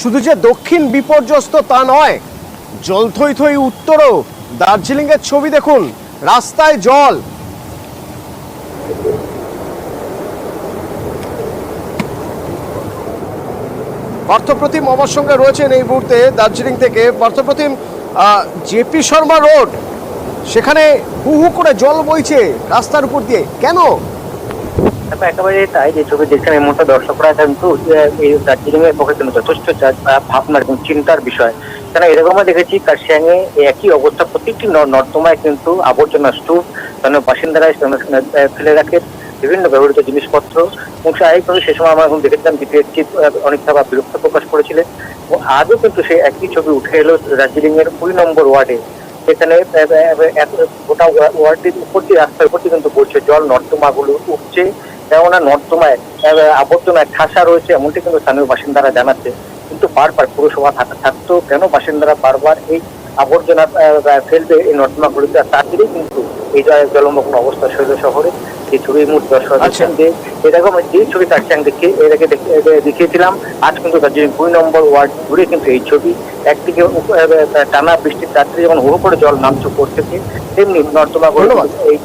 শুধু যে দক্ষিণ বিপর্যস্ত তা নয়, জল থই থই উত্তরও। দার্জিলিং এর ছবি দেখুন, রাস্তায় জল। পার্থপ্রতিম আমার সঙ্গে রয়েছেন এই মুহূর্তে দার্জিলিং থেকে। পার্থপ্রতিম, জেপি শর্মা রোড, সেখানে হু হু করে জল বইছে রাস্তার উপর দিয়ে, কেন? একেবারে তাই, যে ছবি দেখছেন এই মুহূর্তে দর্শকরা কিন্তু এই দার্জিলিং এর পক্ষে কিন্তু যথেষ্ট ভাবনার এবং চিন্তার বিষয়। কেন এরকমও দেখেছি কার্শিয়াং এ একই অবস্থা, প্রত্যেকটি নর্দমায় কিন্তু আবর্জনা স্তূপ, বাসিন্দারা ফেলে রাখে বিভিন্ন ব্যবহৃত জিনিসপত্র। এবং স্বাভাবিকভাবে সে সময় আমরা এখন দেখেছিলাম বিপিএসসি অনেকটা বিরক্ত প্রকাশ করেছিলেন। এবং আজও কিন্তু সেই একই ছবি উঠে এলো দার্জিলিং এর ২০ নম্বর ওয়ার্ডে। সেখানে গোটা ওয়ার্ডের উপর দিয়ে, রাস্তার উপর দিয়ে কিন্তু পড়ছে জল, নর্দমা গুলো উঠছে, কেননা নর্দমায় আবর্জনায় ঠাসা রয়েছে, এমনটি কিন্তু স্থানীয় বাসিন্দারা জানাচ্ছে। কিন্তু বারবার পুরসভা থাকতেও কেন বাসিন্দারা বারবার এই আবর্জনা ফেলবে এই নর্দমাগুলিতে? তার দিকেই কিন্তু এই জলমগ্ন অবস্থা শৈল শহরে। যে ছবি মুহূর্তে দর্শক দেখছেন, যে এরকম যে ছবি কার্শিয়াং এর আগে দেখিয়েছিলাম, আজ কিন্তু দার্জিলিং ২ নম্বর ওয়ার্ড ঘুরে কিন্তু এই ছবি। একদিকে টানা বৃষ্টির রাত্রে যেমন হুড়ো করে জল নামছে উপর থেকে, তেমনি নর্দমাগুলো এই